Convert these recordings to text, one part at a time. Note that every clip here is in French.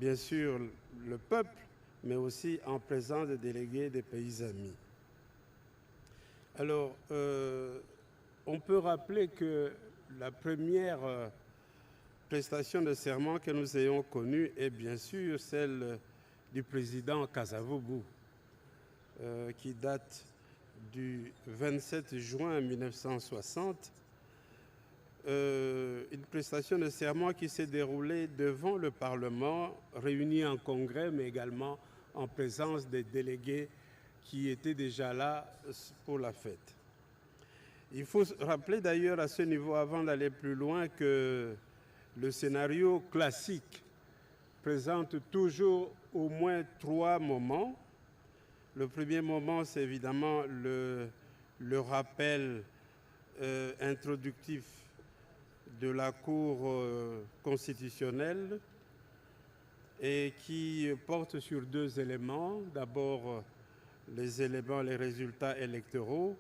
bien sûr le peuple, mais aussi en présence des délégués des pays amis. Alors, on peut rappeler que la première prestation de serment que nous ayons connue est bien sûr celle du président Kasavubu, qui date du 27 juin 1960, une prestation de serment qui s'est déroulée devant le Parlement, réuni en congrès, mais également en présence des délégués qui étaient déjà là pour la fête. Il faut rappeler d'ailleurs à ce niveau, avant d'aller plus loin, que le scénario classique présente toujours au moins 3 moments. Le premier moment, c'est évidemment le rappel introductif de la Cour constitutionnelle et qui porte sur 2 éléments. D'abord, les résultats électoraux,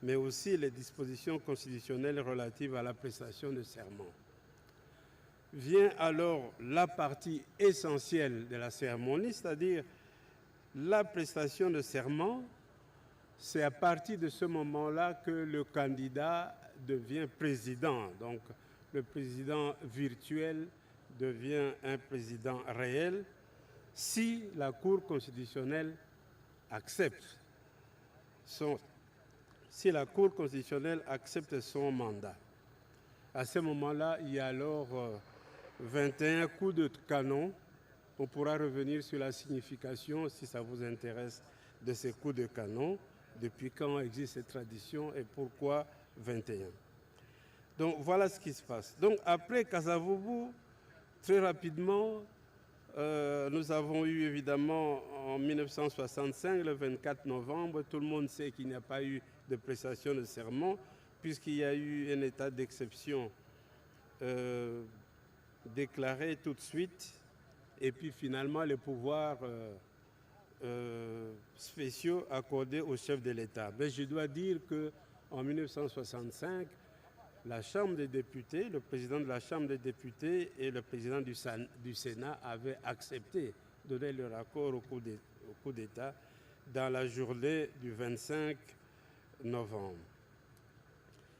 mais aussi les dispositions constitutionnelles relatives à la prestation de serment. Vient alors la partie essentielle de la cérémonie, c'est-à-dire la prestation de serment. C'est à partir de ce moment-là que le candidat devient président. Donc, le président virtuel devient un président réel si la Cour constitutionnelle accepte son mandat. À ce moment-là, il y a alors 21 coups de canon. On pourra revenir sur la signification, si ça vous intéresse, de ces coups de canon, depuis quand existe cette tradition et pourquoi 21. Donc voilà ce qui se passe. Donc après Kasavubu, très rapidement, nous avons eu évidemment en 1965, le 24 novembre, tout le monde sait qu'il n'y a pas eu de prestation de serment, puisqu'il y a eu un état d'exception déclaré tout de suite, et puis finalement les pouvoirs spéciaux accordés au chef de l'État. Mais je dois dire qu'en 1965, la Chambre des députés, le président de la Chambre des députés et le président du Sénat avaient accepté de donner leur accord au coup d'État dans la journée du 25 novembre.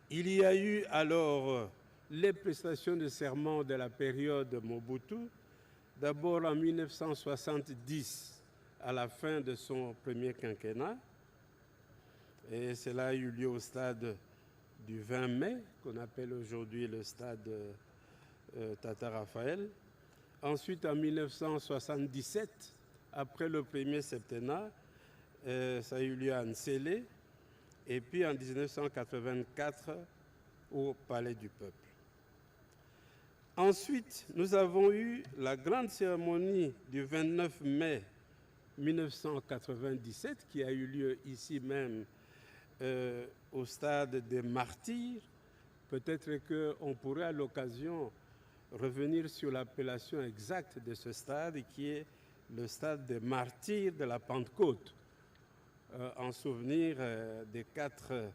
Il y a eu alors les prestations de serment de la période Mobutu, d'abord en 1970, à la fin de son premier quinquennat, et cela a eu lieu au stade du 20 mai, qu'on appelle aujourd'hui le stade Tata Raphaël. Ensuite, en 1977, après le premier septennat, ça a eu lieu à Nsélé, et puis en 1984, au Palais du Peuple. Ensuite, nous avons eu la grande cérémonie du 29 mai 1997, qui a eu lieu ici même au stade des Martyrs. Peut-être qu'on pourrait à l'occasion revenir sur l'appellation exacte de ce stade, qui est le stade des Martyrs de la Pentecôte, en souvenir des 4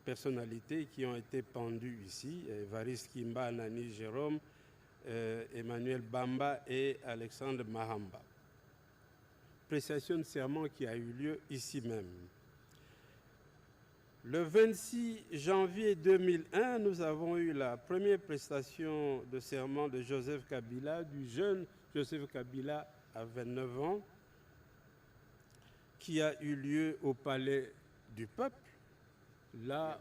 personnalités qui ont été pendues ici, Évariste Kimba, Nani Jérôme, Emmanuel Bamba et Alexandre Mahamba. Prestation de serment qui a eu lieu ici même. Le 26 janvier 2001, nous avons eu la première prestation de serment de Joseph Kabila, du jeune Joseph Kabila à 29 ans, qui a eu lieu au Palais du Peuple. Là,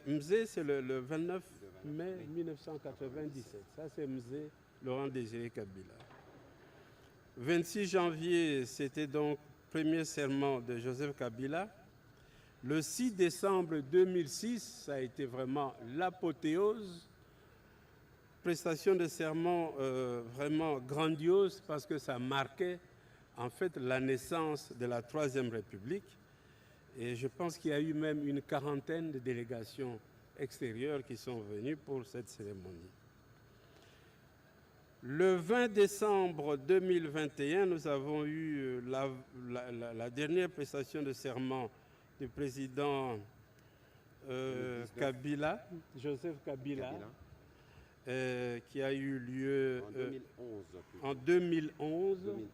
Mzé, c'est le 29 mai 1997. Ça, c'est Mzé, Laurent Désiré Kabila. 26 janvier, c'était donc le premier serment de Joseph Kabila. Le 6 décembre 2006, ça a été vraiment l'apothéose. Prestation de serment vraiment grandiose parce que ça marquait en fait la naissance de la Troisième République. Et je pense qu'il y a eu même une quarantaine de délégations extérieures qui sont venues pour cette cérémonie. Le 20 décembre 2021, nous avons eu la dernière prestation de serment du président Kabila, Joseph Kabila, qui a eu lieu en 2011, 2011.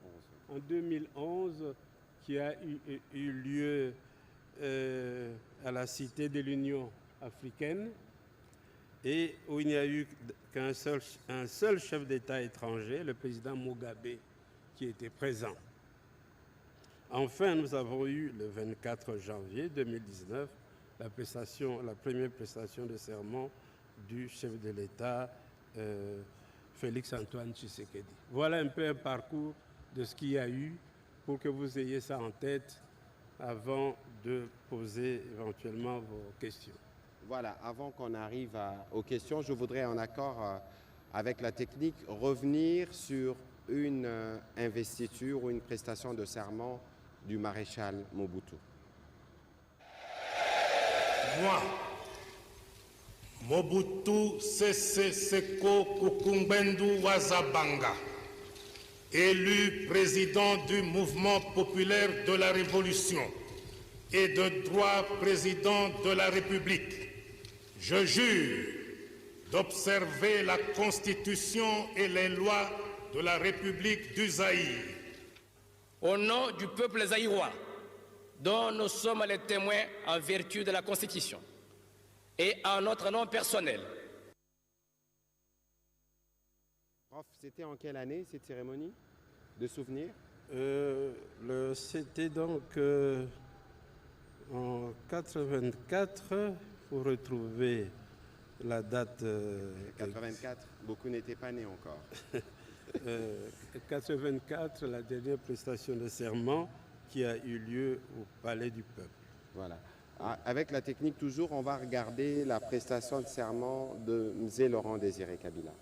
en 2011 qui a eu lieu à la Cité de l'Union africaine et où il n'y a eu qu'un seul chef d'État étranger, le président Mugabe, qui était présent. Enfin, nous avons eu le 24 janvier 2019 la première prestation de serment du chef de l'État, Félix-Antoine Tshisekedi. Voilà un peu un parcours de ce qu'il y a eu pour que vous ayez ça en tête avant de poser éventuellement vos questions. Voilà, avant qu'on arrive aux questions, je voudrais, en accord avec la technique, revenir sur une investiture ou une prestation de serment du maréchal Mobutu. Moi, Mobutu Sese Seko Kukumbendu Wazabanga, élu président du mouvement populaire de la Révolution et de droit président de la République, je jure d'observer la Constitution et les lois de la République du Zaïre. Au nom du peuple zaïrois, dont nous sommes les témoins en vertu de la Constitution, et en notre nom personnel. Prof, c'était en quelle année cette cérémonie de souvenir? C'était donc en 84, pour retrouver la date. 84, beaucoup n'étaient pas nés encore. 84, la dernière prestation de serment qui a eu lieu au Palais du Peuple. Voilà. Avec la technique toujours, on va regarder la prestation de serment de Mzee Laurent Désiré Kabila.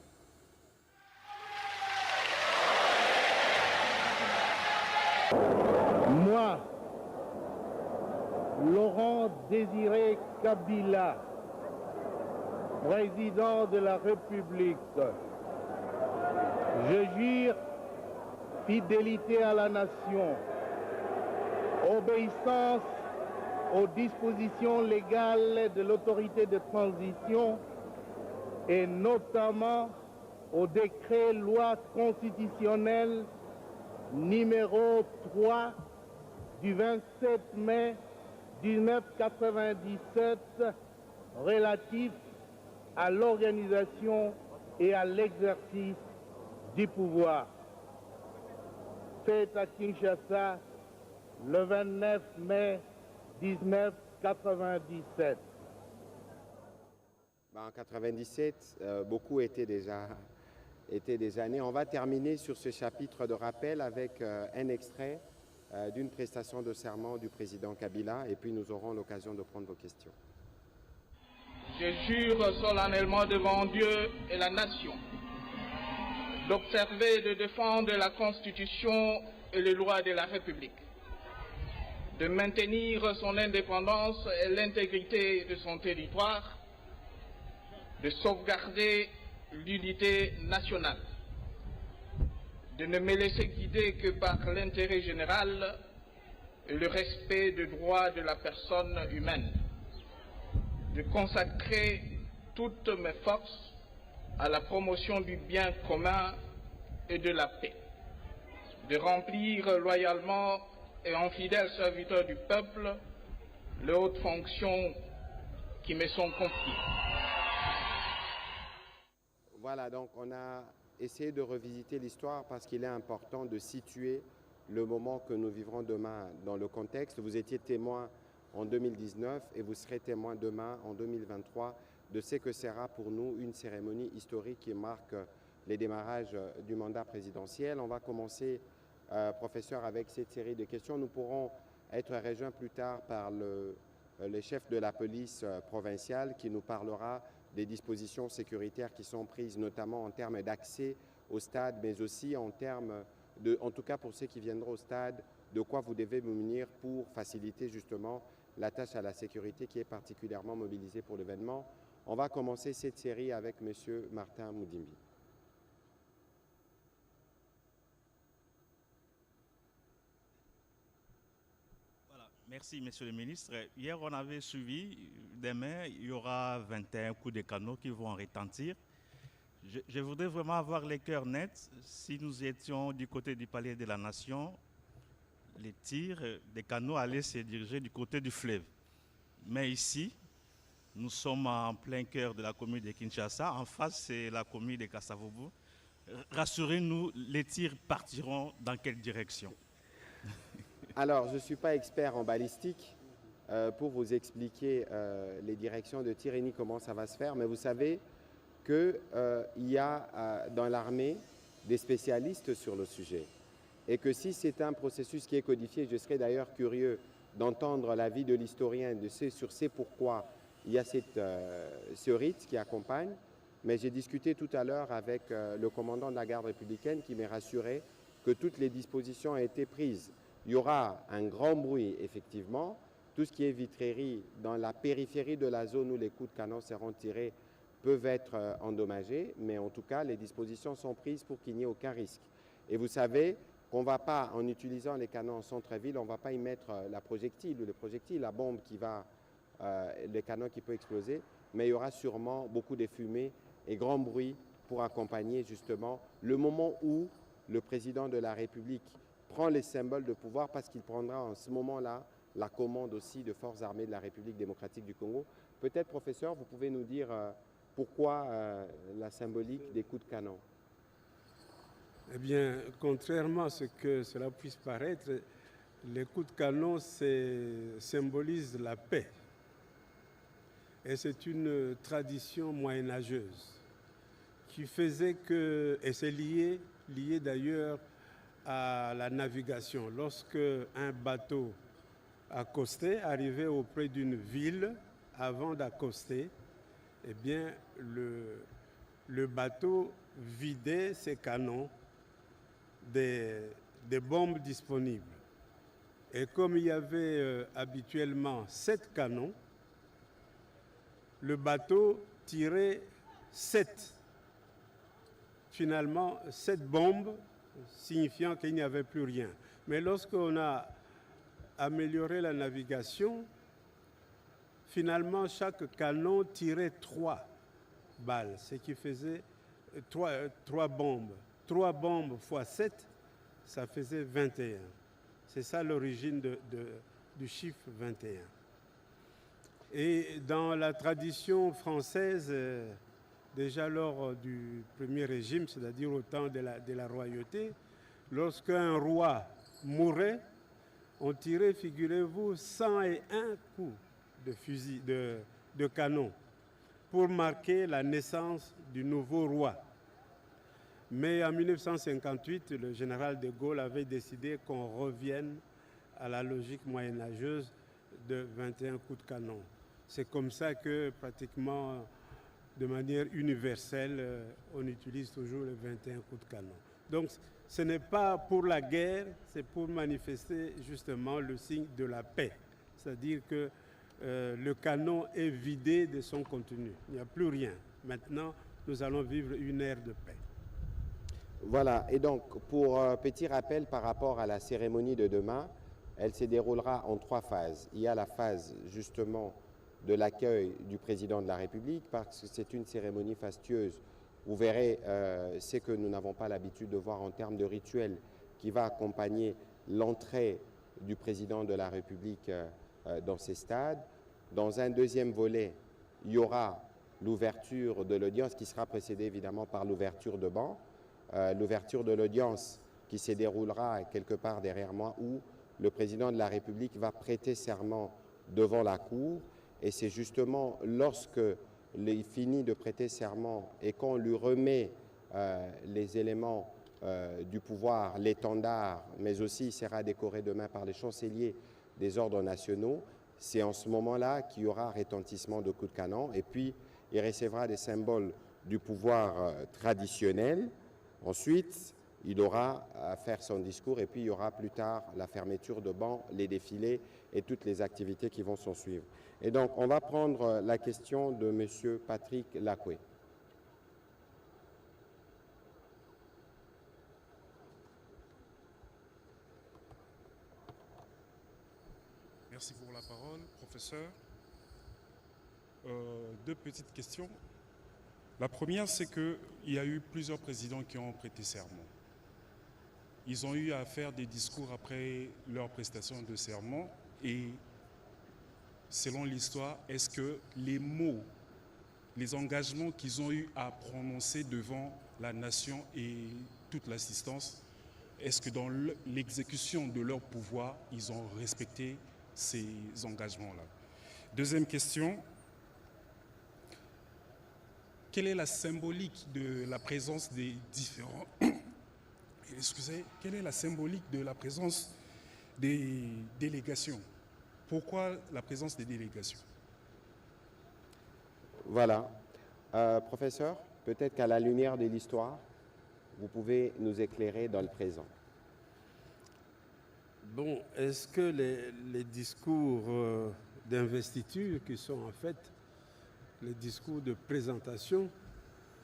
Moi, Laurent Désiré Kabila, président de la République, je jure fidélité à la nation, obéissance aux dispositions légales de l'autorité de transition et notamment au décret loi constitutionnelle numéro 3 du 27 mai 1997 relatif à l'organisation et à l'exercice du pouvoir. Fait à Kinshasa le 29 mai 1997. En 1997, beaucoup étaient déjà nés. On va terminer sur ce chapitre de rappel avec un extrait d'une prestation de serment du président Kabila et puis nous aurons l'occasion de prendre vos questions. Je jure solennellement devant Dieu et la nation d'observer et de défendre la Constitution et les lois de la République, de maintenir son indépendance et l'intégrité de son territoire, de sauvegarder l'unité nationale, de ne me laisser guider que par l'intérêt général et le respect des droits de la personne humaine, de consacrer toutes mes forces à la promotion du bien commun et de la paix, de remplir loyalement et en fidèle serviteur du peuple les hautes fonctions qui me sont confiées. Voilà, donc on a essayé de revisiter l'histoire parce qu'il est important de situer le moment que nous vivrons demain dans le contexte. Vous étiez témoin en 2019 et vous serez témoin demain en 2023 de ce que sera pour nous une cérémonie historique qui marque les démarrages du mandat présidentiel. On va commencer, professeur, avec cette série de questions. Nous pourrons être rejoints plus tard par le chef de la police provinciale qui nous parlera des dispositions sécuritaires qui sont prises, notamment en termes d'accès au stade, mais aussi en termes en tout cas pour ceux qui viendront au stade, de quoi vous devez vous munir pour faciliter justement la tâche à la sécurité qui est particulièrement mobilisée pour l'événement. On va commencer cette série avec M. Martin Moudimbi. Voilà. Merci, Monsieur le ministre. Hier, on avait suivi, demain, il y aura 21 coups de canon qui vont retentir. Je voudrais vraiment avoir les cœurs nets. Si nous étions du côté du Palais de la Nation, les tirs des canons allaient se diriger du côté du fleuve. Mais ici, nous sommes en plein cœur de la commune de Kinshasa. En face, c'est la commune de Kasavubu. Rassurez-nous, les tirs partiront dans quelle direction? Alors, je ne suis pas expert en balistique pour vous expliquer les directions de tir et ni comment ça va se faire, mais vous savez qu'il y a dans l'armée des spécialistes sur le sujet et que si c'est un processus qui est codifié, je serais d'ailleurs curieux d'entendre l'avis de l'historien sur ce pourquoi il y a ce rite qui accompagne, mais j'ai discuté tout à l'heure avec le commandant de la garde républicaine qui m'a rassuré que toutes les dispositions ont été prises. Il y aura un grand bruit, effectivement. Tout ce qui est vitrerie dans la périphérie de la zone où les coups de canon seront tirés peuvent être endommagés, mais en tout cas, les dispositions sont prises pour qu'il n'y ait aucun risque. Et vous savez qu'on ne va pas, en utilisant les canons en centre-ville, on ne va pas y mettre la projectile ou le projectile, la bombe qui va, le canon qui peut exploser, mais il y aura sûrement beaucoup de fumée et grand bruit pour accompagner justement le moment où le président de la République prend les symboles de pouvoir, parce qu'il prendra en ce moment-là la commande aussi de forces armées de la République démocratique du Congo. Peut-être, professeur, vous pouvez nous dire pourquoi la symbolique des coups de canon? Eh bien, contrairement à ce que cela puisse paraître, les coups de canon symbolisent la paix. Et c'est une tradition moyenâgeuse qui faisait que, et c'est lié d'ailleurs à la navigation. Lorsque un bateau accostait, arrivait auprès d'une ville, avant d'accoster, eh bien, le bateau vidait ses canons des bombes disponibles. Et comme il y avait habituellement 7 canons, le bateau tirait 7 bombes, signifiant qu'il n'y avait plus rien. Mais lorsqu'on a amélioré la navigation, finalement, chaque canon tirait 3 balles, ce qui faisait 3 bombes. 3 bombes fois 7, ça faisait 21. C'est ça l'origine du chiffre 21. Et dans la tradition française, déjà lors du Premier Régime, c'est-à-dire au temps de la royauté, lorsqu'un roi mourait, on tirait, figurez-vous, 101 coups de fusil, de canon, pour marquer la naissance du nouveau roi. Mais en 1958, le général de Gaulle avait décidé qu'on revienne à la logique moyenâgeuse de 21 coups de canon. C'est comme ça que pratiquement de manière universelle, on utilise toujours les 21 coups de canon. Donc ce n'est pas pour la guerre, c'est pour manifester justement le signe de la paix. C'est-à-dire que le canon est vidé de son contenu. Il n'y a plus rien. Maintenant, nous allons vivre une ère de paix. Voilà, et donc pour petit rappel par rapport à la cérémonie de demain, elle se déroulera en 3 phases. Il y a la phase justement de l'accueil du président de la République, parce que c'est une cérémonie fastueuse. Vous verrez ce que nous n'avons pas l'habitude de voir en termes de rituel qui va accompagner l'entrée du président de la République dans ces stades. Dans un deuxième volet, il y aura l'ouverture de l'audience qui sera précédée évidemment par l'ouverture de banc. L'ouverture de l'audience qui se déroulera quelque part derrière moi, où le président de la République va prêter serment devant la Cour. Et c'est justement lorsque il finit de prêter serment et qu'on lui remet les éléments du pouvoir, l'étendard, mais aussi il sera décoré demain par les chanceliers des ordres nationaux, c'est en ce moment-là qu'il y aura retentissement de coups de canon. Et puis, il recevra des symboles du pouvoir traditionnel. Ensuite, il aura à faire son discours et puis il y aura plus tard la fermeture de bancs, les défilés et toutes les activités qui vont s'en suivre. Et donc, on va prendre la question de M. Patrick Lacoué. Merci pour la parole, professeur. 2 petites questions. La première, c'est qu'il y a eu plusieurs présidents qui ont prêté serment. Ils ont eu à faire des discours après leur prestation de serment et selon l'histoire, est-ce que les mots, les engagements qu'ils ont eu à prononcer devant la nation et toute l'assistance, est-ce que dans l'exécution de leur pouvoir, ils ont respecté ces engagements-là? Deuxième question, quelle est la symbolique de la présence des différents... Excusez, quelle est la symbolique de la présence des délégations? Pourquoi la présence des délégations? Voilà. Professeur, peut-être qu'à la lumière de l'histoire, vous pouvez nous éclairer dans le présent. Bon, est-ce que les discours d'investiture, qui sont en fait les discours de présentation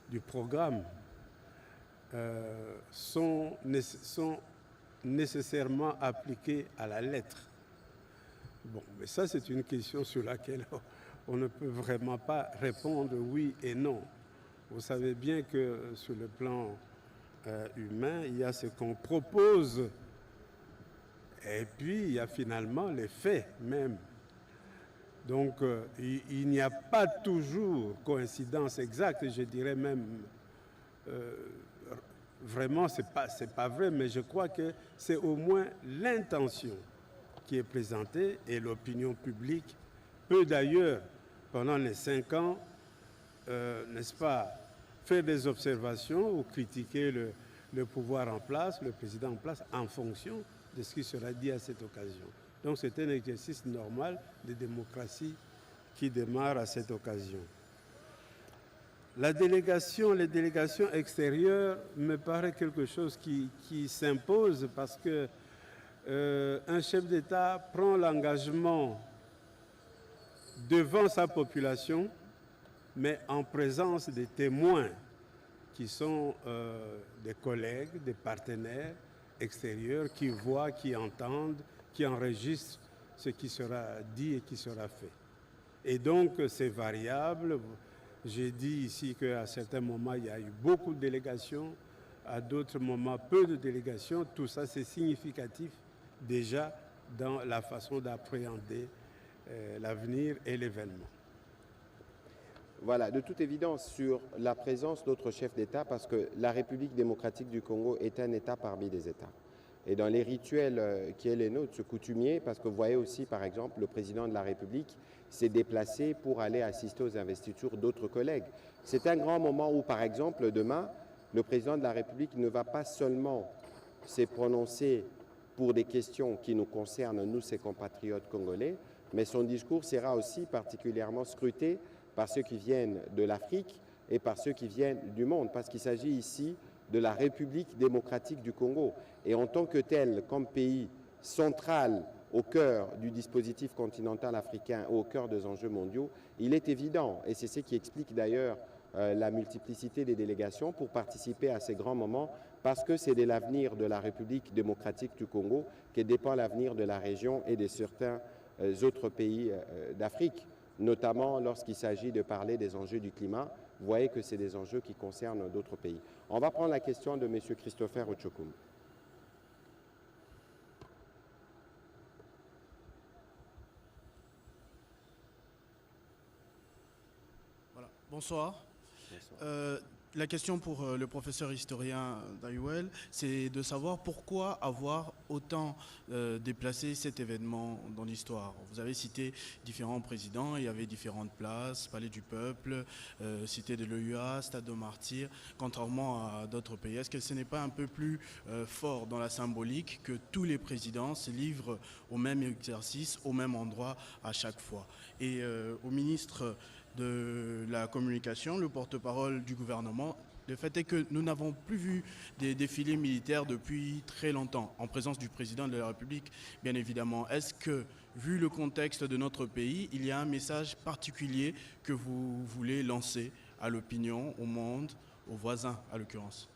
du programme, sont nécessairement appliqués à la lettre? Bon, mais ça, c'est une question sur laquelle on ne peut vraiment pas répondre oui et non. Vous savez bien que sur le plan humain, il y a ce qu'on propose et puis il y a finalement les faits même. Donc, il n'y a pas toujours coïncidence exacte, je dirais même, vraiment, c'est pas vrai, mais je crois que c'est au moins l'intention qui est présentée et l'opinion publique peut d'ailleurs, pendant les 5 ans, n'est-ce pas, faire des observations ou critiquer le pouvoir en place, le président en place, en fonction de ce qui sera dit à cette occasion. Donc c'est un exercice normal de démocratie qui démarre à cette occasion. Les délégations extérieures me paraît quelque chose qui s'impose parce que un chef d'État prend l'engagement devant sa population, mais en présence des témoins qui sont des collègues, des partenaires extérieurs qui voient, qui entendent, qui enregistrent ce qui sera dit et qui sera fait. Et donc c'est variable. J'ai dit ici qu'à certains moments, il y a eu beaucoup de délégations, à d'autres moments, peu de délégations. Tout ça, c'est significatif déjà dans la façon d'appréhender l'avenir et l'événement. Voilà, de toute évidence, sur la présence d'autres chefs d'État, parce que la République démocratique du Congo est un État parmi des États. Et dans les rituels qui est les nôtres, ce coutumier, parce que vous voyez aussi, par exemple, le président de la République s'est déplacé pour aller assister aux investitures d'autres collègues. C'est un grand moment où, par exemple, demain, le président de la République ne va pas seulement se prononcer pour des questions qui nous concernent, nous, ses compatriotes congolais, mais son discours sera aussi particulièrement scruté par ceux qui viennent de l'Afrique et par ceux qui viennent du monde, parce qu'il s'agit ici de la République démocratique du Congo. Et en tant que tel, comme pays central au cœur du dispositif continental africain, au cœur des enjeux mondiaux, il est évident, et c'est ce qui explique d'ailleurs la multiplicité des délégations pour participer à ces grands moments, parce que c'est de l'avenir de la République démocratique du Congo que dépend l'avenir de la région et de certains autres pays d'Afrique, notamment lorsqu'il s'agit de parler des enjeux du climat. Vous voyez que c'est des enjeux qui concernent d'autres pays. On va prendre la question de M. Christopher Ochokum. Voilà. Bonsoir. La question pour le professeur historien Dayouel, c'est de savoir pourquoi avoir autant déplacé cet événement dans l'histoire. Vous avez cité différents présidents, il y avait différentes places, Palais du Peuple, Cité de l'OUA, Stade de Martyrs, contrairement à d'autres pays. Est-ce que ce n'est pas un peu plus fort dans la symbolique que tous les présidents se livrent au même exercice, au même endroit à chaque fois? Et au ministre de la communication, le porte-parole du gouvernement, le fait est que nous n'avons plus vu des défilés militaires depuis très longtemps, en présence du président de la République, bien évidemment. Est-ce que, vu le contexte de notre pays, il y a un message particulier que vous voulez lancer à l'opinion, au monde, aux voisins, à l'occurrence?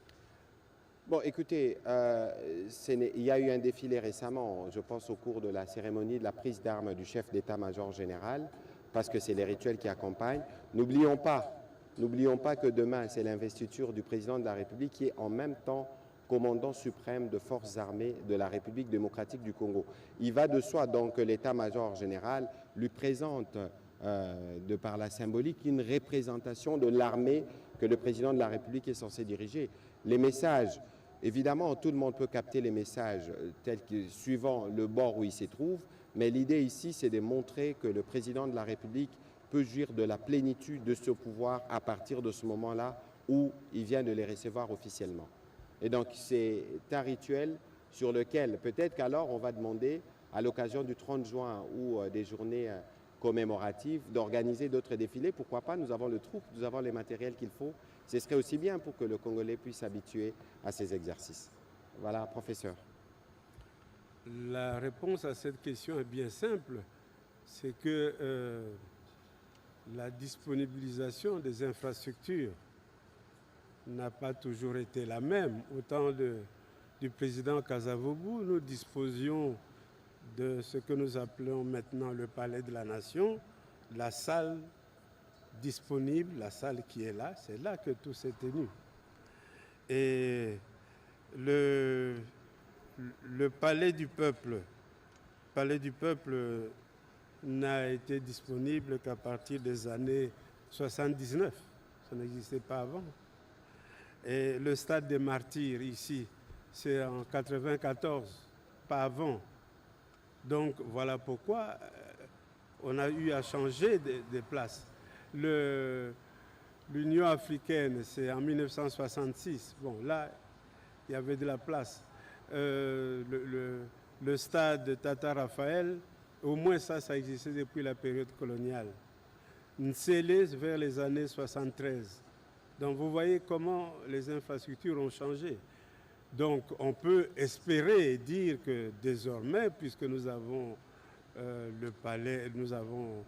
Bon, écoutez, il y a eu un défilé récemment, je pense au cours de la cérémonie de la prise d'armes du chef d'état-major général, parce que c'est les rituels qui accompagnent. N'oublions pas N'oublions pas que demain, c'est l'investiture du président de la République qui est en même temps commandant suprême de forces armées de la République démocratique du Congo. Il va de soi donc que l'état-major général lui présente, de par la symbolique, une représentation de l'armée que le président de la République est censé diriger. Les messages, évidemment, tout le monde peut capter les messages tels que suivant le bord où il se trouve, mais l'idée ici, c'est de montrer que le président de la République peut jouir de la plénitude de ce pouvoir à partir de ce moment-là où il vient de les recevoir officiellement. Et donc, c'est un rituel sur lequel peut-être qu'alors on va demander, à l'occasion du 30 juin ou des journées commémoratives, d'organiser d'autres défilés. Pourquoi pas? Nous avons le troupe, nous avons les matériels qu'il faut. Ce serait aussi bien pour que le Congolais puisse s'habituer à ces exercices. Voilà, professeur. La réponse à cette question est bien simple. C'est que la disponibilisation des infrastructures n'a pas toujours été la même. Au temps du président Kasavubu, nous disposions de ce que nous appelons maintenant le Palais de la Nation, la salle disponible, la salle qui est là, c'est là que tout s'est tenu. Et le Palais du Peuple n'a été disponible qu'à partir des années 79. Ça n'existait pas avant. Et le stade des Martyrs ici, c'est en 94, pas avant. Donc voilà pourquoi on a eu à changer de place. L'Union africaine, c'est en 1966. Bon, là, il y avait de la place. Le stade de Tata Raphaël, au moins ça existait depuis la période coloniale. Nsélé vers les années 73. Donc vous voyez comment les infrastructures ont changé. Donc on peut espérer et dire que désormais, puisque nous avons le palais, nous avons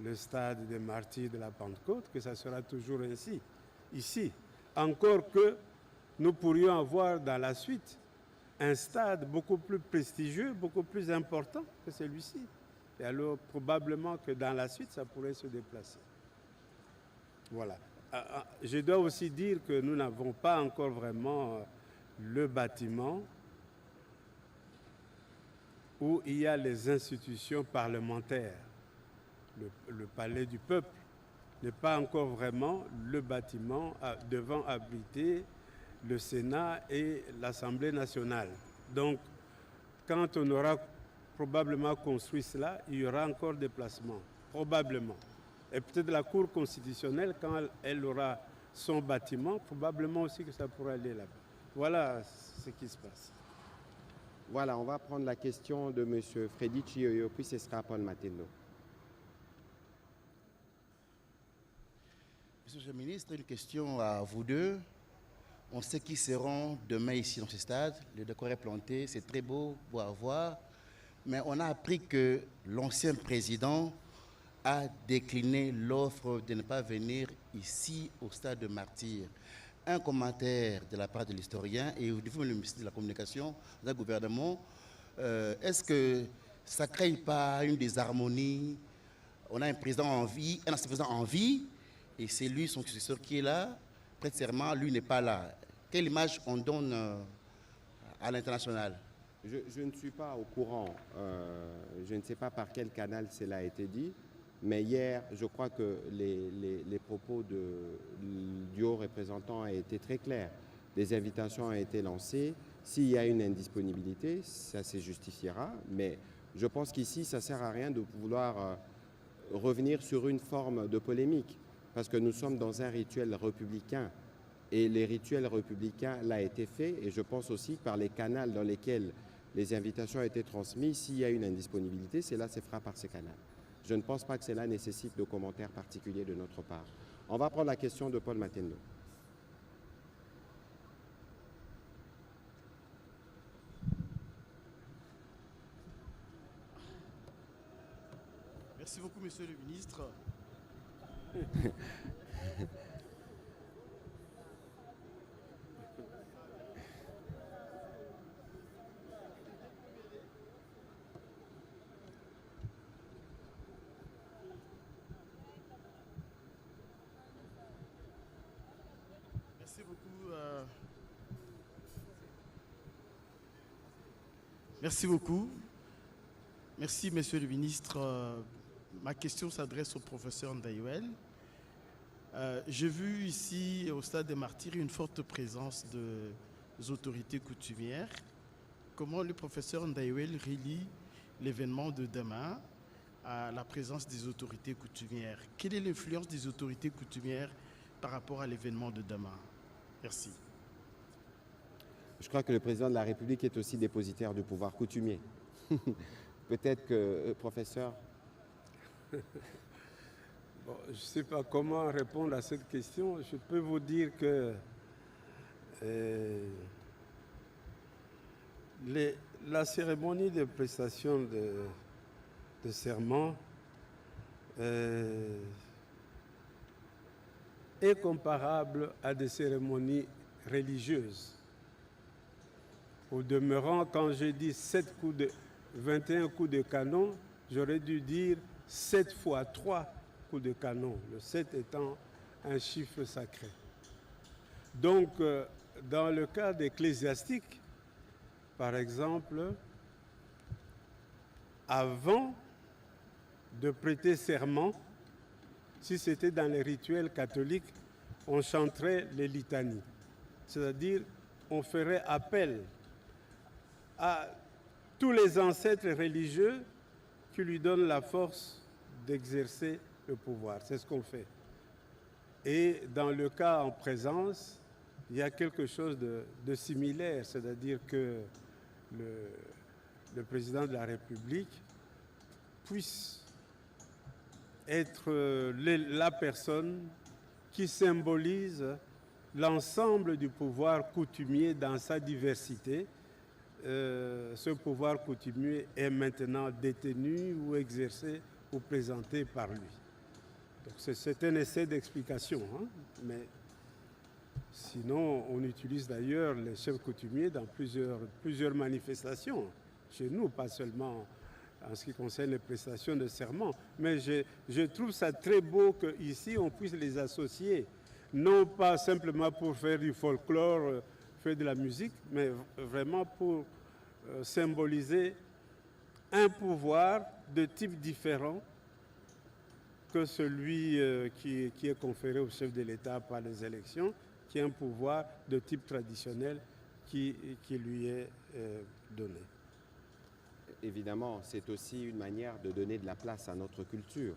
le stade des Martyrs de la Pentecôte, que ça sera toujours ainsi, ici. Encore que nous pourrions avoir dans la suite un stade beaucoup plus prestigieux, beaucoup plus important que celui-ci. Et alors probablement que dans la suite, ça pourrait se déplacer. Voilà. Je dois aussi dire que nous n'avons pas encore vraiment le bâtiment où il y a les institutions parlementaires. Le palais du peuple n'est pas encore vraiment le bâtiment devant abriter le Sénat et l'Assemblée nationale. Donc, quand on aura probablement construit cela, il y aura encore des placements, probablement. Et peut-être la Cour constitutionnelle, quand elle aura son bâtiment, probablement aussi que ça pourra aller là-bas. Voilà ce qui se passe. Voilà, on va prendre la question de M. Freddy Chioyo, puis ce sera Paul Matendo. Monsieur le ministre, une question à vous deux. On sait qui seront demain ici dans ce stade. Le décor est planté, c'est très beau à voir. Mais on a appris que l'ancien président a décliné l'offre de ne pas venir ici au stade de Martyrs. Un commentaire de la part de l'historien et du ministre de la Communication, du gouvernement, est-ce que ça ne crée pas une désharmonie? On a un président en vie, un ancien président en vie, et c'est lui, son successeur, qui est là. Prête serment, lui n'est pas là. Quelle image on donne à l'international? Je ne suis pas au courant, je ne sais pas par quel canal cela a été dit, mais hier, je crois que les propos du haut représentant ont été très clairs. Des invitations ont été lancées. S'il y a une indisponibilité, ça se justifiera, mais je pense qu'ici, ça ne sert à rien de vouloir revenir sur une forme de polémique, parce que nous sommes dans un rituel républicain. Et les rituels républicains l'ont été fait, et je pense aussi par les canaux dans lesquels les invitations ont été transmises, s'il y a une indisponibilité, cela se fera par ces canaux. Je ne pense pas que cela nécessite de commentaires particuliers de notre part. On va prendre la question de Paul Matendo. Merci beaucoup, monsieur le ministre. Merci beaucoup. Merci, Monsieur le ministre. Ma question s'adresse au professeur Ndayouel. J'ai vu ici, au Stade des Martyrs, une forte présence des autorités coutumières. Comment le professeur Ndayouel relie l'événement de demain à la présence des autorités coutumières? Quelle est l'influence des autorités coutumières par rapport à l'événement de demain? Merci. Je crois que le président de la République est aussi dépositaire du pouvoir coutumier. Peut-être que, professeur... Bon, je ne sais pas comment répondre à cette question. Je peux vous dire que la cérémonie de prestation de serment est comparable à des cérémonies religieuses. Au demeurant, quand j'ai dit 21 coups de canon, j'aurais dû dire 7 fois 3 coups de canon, le 7 étant un chiffre sacré. Donc, dans le cadre ecclésiastique, par exemple, avant de prêter serment, si c'était dans les rituels catholiques, on chanterait les litanies. C'est-à-dire, on ferait appel à tous les ancêtres religieux qui lui donnent la force d'exercer le pouvoir. C'est ce qu'on fait. Et dans le cas en présence, il y a quelque chose de similaire, c'est-à-dire que le président de la République puisse être la personne qui symbolise l'ensemble du pouvoir coutumier dans sa diversité. Ce pouvoir coutumier est maintenant détenu ou exercé ou présenté par lui. Donc c'est un essai d'explication, hein, mais sinon on utilise d'ailleurs les chefs coutumiers dans plusieurs manifestations, chez nous, pas seulement en ce qui concerne les prestations de serment, mais je trouve ça très beau qu'ici on puisse les associer, non pas simplement pour faire du folklore, faire de la musique, mais vraiment pour symboliser un pouvoir de type différent que celui qui est conféré au chef de l'État par les élections, qui est un pouvoir de type traditionnel qui lui est donné. Évidemment, c'est aussi une manière de donner de la place à notre culture,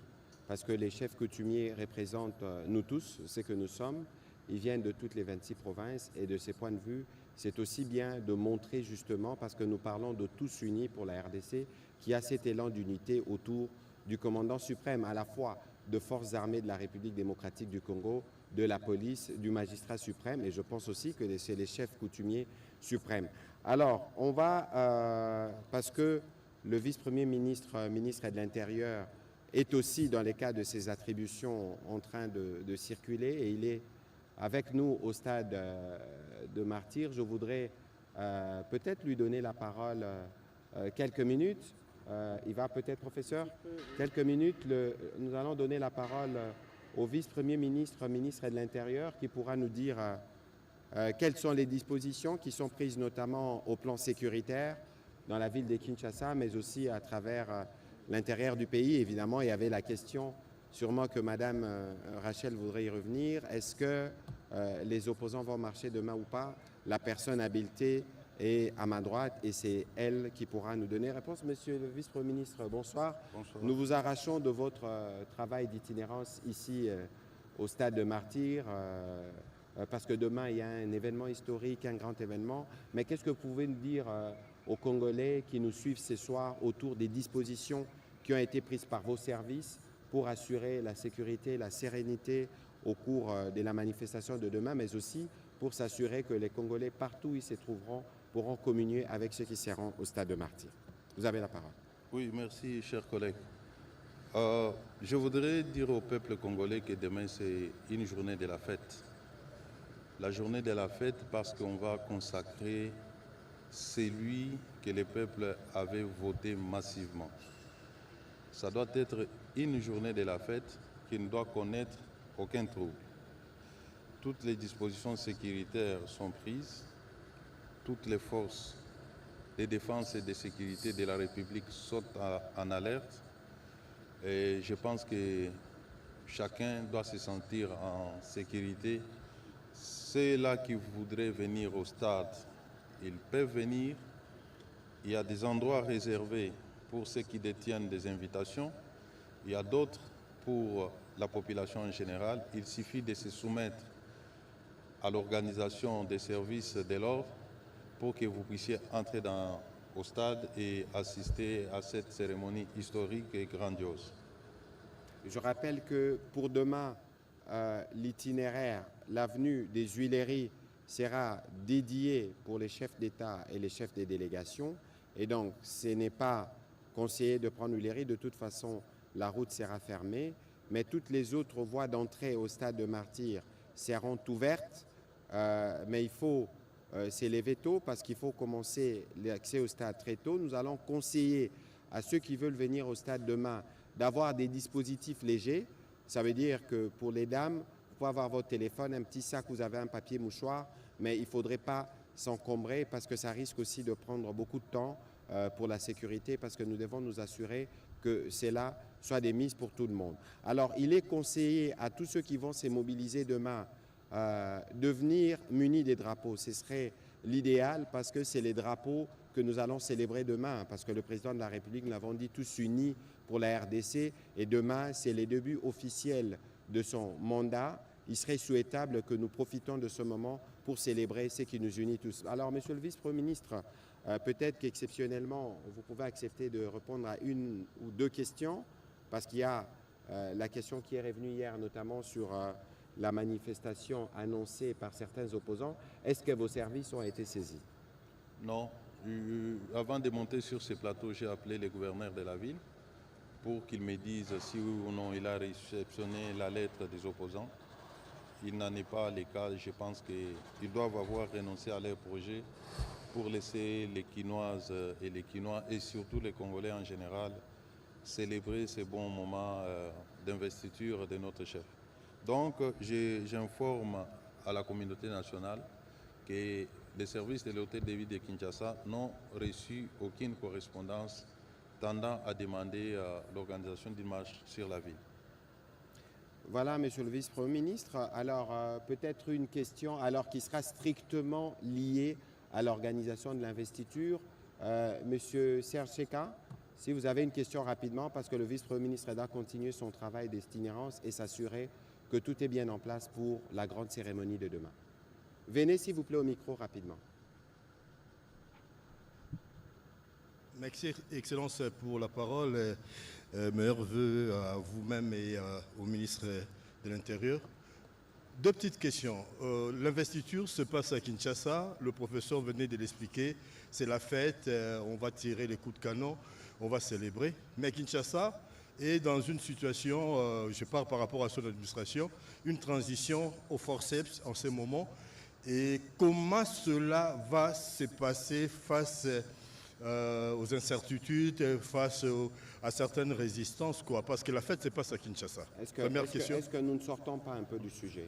parce que les chefs coutumiers représentent nous tous, ce que nous sommes. Ils viennent de toutes les 26 provinces et de ces points de vue, c'est aussi bien de montrer justement, parce que nous parlons de tous unis pour la RDC, qu'il y a cet élan d'unité autour du commandant suprême, à la fois de forces armées de la République démocratique du Congo, de la police, du magistrat suprême, et je pense aussi que c'est les chefs coutumiers suprêmes. Alors, on va, parce que le vice-premier ministre, ministre de l'Intérieur, est aussi dans les cas de ses attributions en train de circuler, et il est avec nous au stade de Martyrs. Je voudrais peut-être lui donner la parole quelques minutes. Il va peut-être, professeur, quelques minutes. Nous allons donner la parole au vice-premier ministre, ministre de l'Intérieur, qui pourra nous dire quelles sont les dispositions qui sont prises notamment au plan sécuritaire dans la ville de Kinshasa, mais aussi à travers l'intérieur du pays. Évidemment, il y avait la question, sûrement que Madame Rachel voudrait y revenir. Est-ce que les opposants vont marcher demain ou pas? La personne habilitée est à ma droite et c'est elle qui pourra nous donner réponse. Monsieur le vice-premier ministre, bonsoir. Bonsoir. Nous vous arrachons de votre travail d'itinérance ici au stade de Martyrs, parce que demain il y a un événement historique, un grand événement. Mais qu'est-ce que vous pouvez nous dire aux Congolais qui nous suivent ce soir autour des dispositions qui ont été prises par vos services pour assurer la sécurité, la sérénité au cours de la manifestation de demain, mais aussi pour s'assurer que les Congolais, partout où ils se trouveront, pourront communier avec ceux qui seront au stade de Martyrs. Vous avez la parole. Oui, merci, chers collègues. Je voudrais dire au peuple congolais que demain, c'est une journée de la fête. La journée de la fête parce qu'on va consacrer celui que le peuple avait voté massivement. Ça doit être une journée de la fête qui ne doit connaître aucun trouble. Toutes les dispositions sécuritaires sont prises, toutes les forces de défense et de sécurité de la République sont en alerte. Et je pense que chacun doit se sentir en sécurité. Ceux-là qui voudraient venir au stade, ils peuvent venir. Il y a des endroits réservés pour ceux qui détiennent des invitations. Il y a d'autres pour la population en général. Il suffit de se soumettre à l'organisation des services de l'ordre pour que vous puissiez entrer au stade et assister à cette cérémonie historique et grandiose. Je rappelle que pour demain, l'itinéraire, l'avenue des Huileries sera dédiée pour les chefs d'État et les chefs des délégations. Et donc, ce n'est pas conseillé de prendre Huileries. De toute façon, la route sera fermée. Mais toutes les autres voies d'entrée au stade de Martyrs seront ouvertes. Mais il faut s'élever tôt parce qu'il faut commencer l'accès au stade très tôt. Nous allons conseiller à ceux qui veulent venir au stade demain d'avoir des dispositifs légers. Ça veut dire que pour les dames, vous pouvez avoir votre téléphone, un petit sac, vous avez un papier mouchoir, mais il ne faudrait pas s'encombrer parce que ça risque aussi de prendre beaucoup de temps pour la sécurité parce que nous devons nous assurer que cela soit des mises pour tout le monde. Alors, il est conseillé à tous ceux qui vont se mobiliser demain de venir munis des drapeaux. Ce serait l'idéal parce que c'est les drapeaux que nous allons célébrer demain parce que le président de la République, nous l'avons dit, tous unis pour la RDC et demain, c'est les débuts officiels de son mandat. Il serait souhaitable que nous profitions de ce moment pour célébrer ce qui nous unit tous. Alors, Monsieur le Vice-Premier ministre, peut-être qu'exceptionnellement, vous pouvez accepter de répondre à une ou deux questions parce qu'il y a la question qui est revenue hier, notamment sur la manifestation annoncée par certains opposants. Est-ce que vos services ont été saisis? Non. Avant de monter sur ce plateau, j'ai appelé les gouverneurs de la ville pour qu'ils me disent si oui ou non il a réceptionné la lettre des opposants. Il n'en est pas le cas. Je pense qu'ils doivent avoir renoncé à leur projet pour laisser les Quinoises et les Quinois et surtout les Congolais en général célébrer ce bon moment d'investiture de notre chef. Donc, j'informe à la communauté nationale que les services de l'hôtel de ville de Kinshasa n'ont reçu aucune correspondance tendant à demander l'organisation d'une marche sur la ville. Voilà, Monsieur le Vice-Premier ministre. Alors, peut-être une question alors qui sera strictement liée à l'organisation de l'investiture. Monsieur Serge Seka, si vous avez une question rapidement, parce que le Vice-Premier ministre doit continuer son travail d'itinérance et s'assurer que tout est bien en place pour la grande cérémonie de demain. Venez, s'il vous plaît, au micro rapidement. Merci, Excellence, pour la parole. Meilleurs vœux à vous-même et au ministre de l'Intérieur. Deux petites questions. L'investiture se passe à Kinshasa. Le professeur venait de l'expliquer. C'est la fête, on va tirer les coups de canon, on va célébrer. Mais Kinshasa est dans une situation, je parle par rapport à son administration, une transition au forceps en ce moment. Et comment cela va se passer face aux incertitudes, face à certaines résistances, quoi? Parce que la fête se passe à Kinshasa. Première question. Est-ce que nous ne sortons pas un peu du sujet?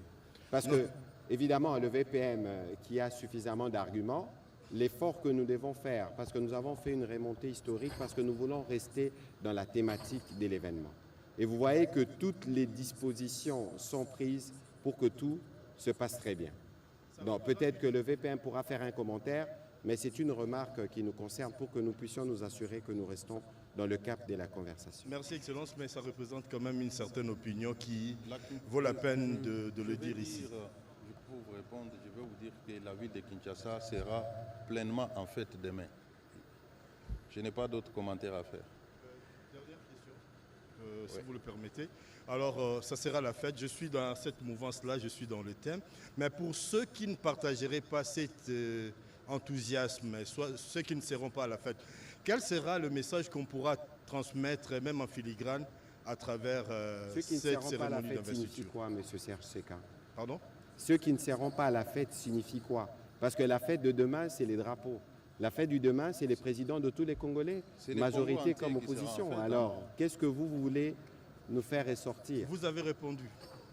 Parce que, évidemment, le VPM qui a suffisamment d'arguments, l'effort que nous devons faire, parce que nous avons fait une remontée historique, parce que nous voulons rester dans la thématique de l'événement. Et vous voyez que toutes les dispositions sont prises pour que tout se passe très bien. Donc peut-être que le VPM pourra faire un commentaire, mais c'est une remarque qui nous concerne pour que nous puissions nous assurer que nous restons dans le cap de la conversation. Merci, Excellence, mais ça représente quand même une certaine opinion qui vaut la peine de le dire ici. Pour vous répondre, je vais vous dire que la ville de Kinshasa sera pleinement en fête demain. Je n'ai pas d'autres commentaires à faire. Dernière question, si vous le permettez. Alors, ça sera la fête. Je suis dans cette mouvance-là, je suis dans le thème. Mais pour ceux qui ne partageraient pas cet enthousiasme, soit ceux qui ne seront pas à la fête, quel sera le message qu'on pourra transmettre, même en filigrane, à travers cette cérémonie d'investiture? Signifie quoi, M. Serge Seka? Pardon? Ceux qui ne seront pas à la fête signifie quoi? Parce que la fête de demain, c'est les drapeaux. La fête du demain, c'est les présidents de tous les Congolais, majorité comme opposition. Alors, qu'est-ce que vous voulez nous faire ressortir? Vous avez répondu.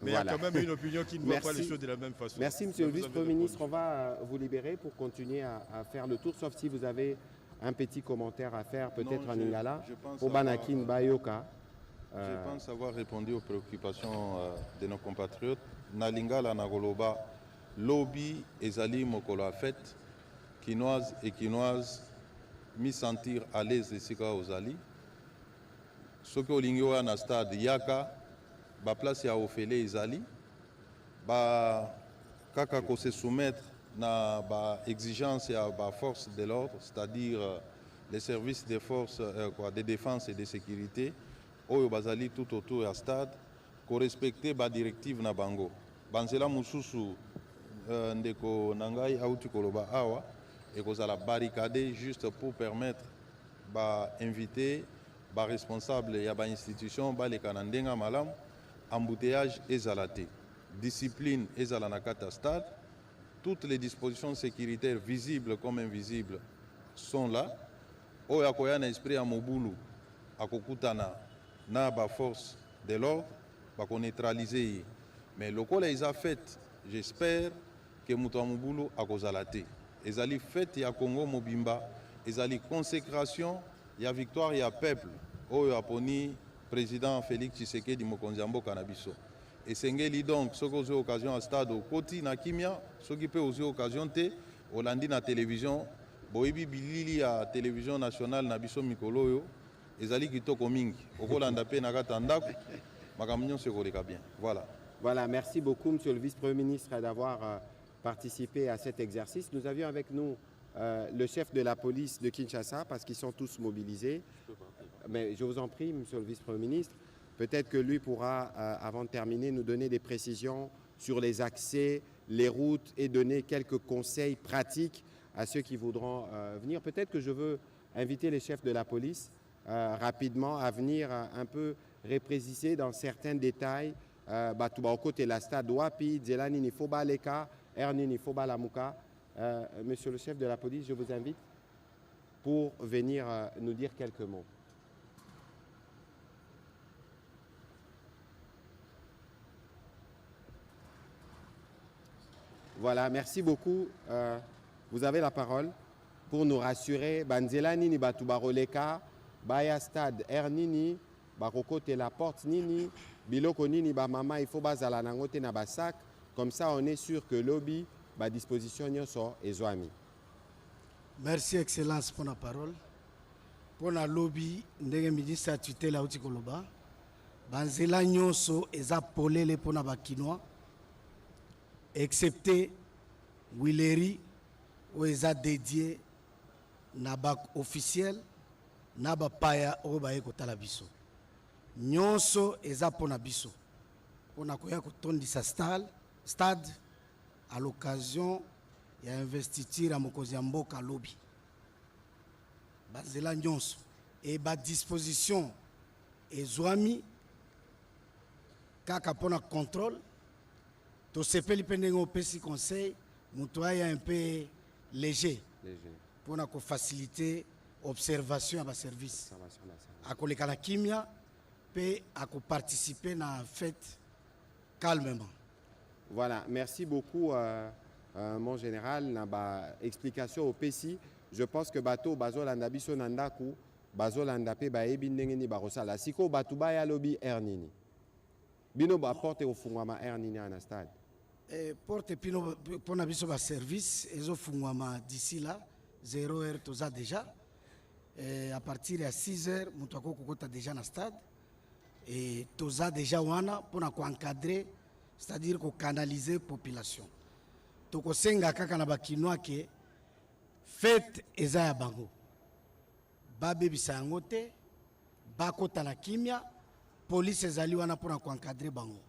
Mais voilà. Il y a quand même une opinion qui ne voit pas les choses de la même façon. Merci, Monsieur le Vice-Premier ministre. On va vous libérer pour continuer à faire le tour, sauf si vous avez un petit commentaire à faire, peut-être en je Lingala, pense pour Banakin Bayoka. Je pense avoir répondu aux préoccupations de nos compatriotes. Na Lingala, na Goloba, lobby ezali mokolo a fête, quinoise et quinoise, mi sentir à l'aise ici aux Ali. Ce que Olingioa na stade Yaka, ba place ya ofele ezali, ba kaka ko se soumettre na ba exigence ya ba force de l'ordre, c'est-à-dire les services des forces de défense et de sécurité. Oyo bazali tout autour ya stade ko respecter ba directive na bango banzela mususu ndeko nangai auti koloba awa et kozala barricade juste pour permettre ba inviter ba responsable ya ba institution ba leka na ndenga malamu embouteillage ezalate discipline ezala na kata stade toutes les dispositions sécuritaires visibles comme invisibles sont là oyo akoya na esprit ya mobulu akokutana na ba force de l'ordre va neutraliser mais le col les a fait j'espère que Mutamubulu a kozalate ezali fête ya Congo mobimba ezali consécration ya victoire ya peuple oyo aponi président Félix Tshisekedi mokonzi mboka na biso esengeli donc soki ozwi occasion à stade okoti na kimia soki pe ozwi occasion te olandi na télévision boyebi bilili ya télévision nationale na biso mikolo oyo ezali kitoko mingi okolanda pe na kata ndako makambo nyonso ekoleka bien. Voilà, merci beaucoup monsieur le vice-premier ministre d'avoir participé à cet exercice. Nous avions avec nous le chef de la police de Kinshasa parce qu'ils sont tous mobilisés. Mais je vous en prie monsieur le vice-premier ministre, peut-être que lui pourra avant de terminer nous donner des précisions sur les accès, les routes et donner quelques conseils pratiques à ceux qui voudront venir. Peut-être que je veux inviter les chefs de la police rapidement à venir un peu repréciser dans certains détails côté la stade Wapi, Zelani Nifoba Leka, Erni Nifoba Lamuka. Monsieur le chef de la police, je vous invite pour venir nous dire quelques mots. Voilà, merci beaucoup. Vous avez la parole pour nous rassurer. Banzelani ni Batubaro Leka. Baya stade Ernini, Bakokote la porte Nini, Biloko Nini, Mama, il faut bazala nangote na basak. Comme ça, on est sûr que lobby, ba disposition nyoso et zoami. Merci, Excellence, pour la parole. Pour la lobby, ndenge ministre tutelle la Koloba, banzela nyoso eza polele pour na bakinois, excepté Willery, où eza dédié na bak officiel. Na bapaya oyo baye kotala biso nyonso eza pona biso pona koya kotondisa stade à l'occasion ya investiture ya mokonzi ya mboka lobi bazela nyonso e ba disposition ezwami kaka pona contrôle to sepeli pe ndenge opesi conseil moto aya un peu léger pona ko faciliter observation à ma service à koleka na kimia pe à participer na fête calmement. Voilà, merci beaucoup mon général na ba explication au PCI. Je pense que bateau bazolanda biso nandaku bazolanda pe ba ebi ndenge ni barosala siko batu ba ya lobby ernini bino ba porte au fungwama ernini na stade porte pino pona biso ba service ezo fungwama d'ici là 0h toza déjà. À partir de 6h, nous avons déjà dans le stade. Et nous avons déjà pour encadrer, c'est-à-dire pour canaliser la population. Nous avons fait fête ezaya bango. Babe bisangote, bakota na kimia, police ezali wana pour encadrer bango.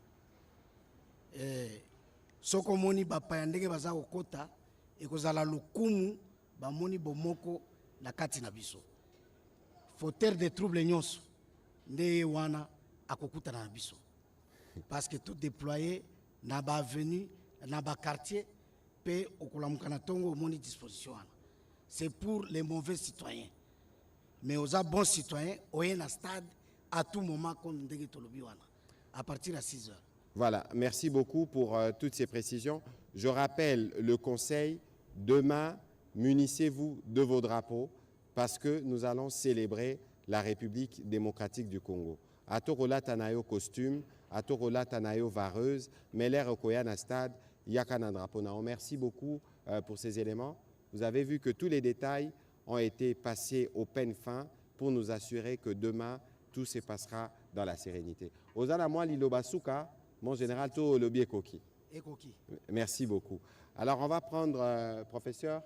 Soko moni bapaya ndenge baza kokota et kozala lokumu bamoni bomoko na kati na biso. Fauteur de troubles nyonso nde wana akokuta na biso parce que tout déployé na ba avenue na ba quartier pe okolamuka na tongo moni disposition wana c'est pour les mauvais citoyens mais aux bons citoyens oye na stade à tout moment comme ndenge tolobi wana à partir de 6h. Voilà, merci beaucoup pour toutes ces précisions. Je rappelle le conseil demain, munissez-vous de vos drapeaux. parce que nous allons célébrer la République démocratique du Congo. Atorola Tanayo costume, Atorola Tanayo vareuse, Meler Okoyana stade, Yakana Drapona. Merci beaucoup pour ces éléments. Vous avez vu que tous les détails ont été passés au peigne fin pour nous assurer que demain, tout se passera dans la sérénité. Ozana moi Lilobasuka, mon général to Lobi Ekoki. Merci beaucoup. Alors on va prendre, professeur,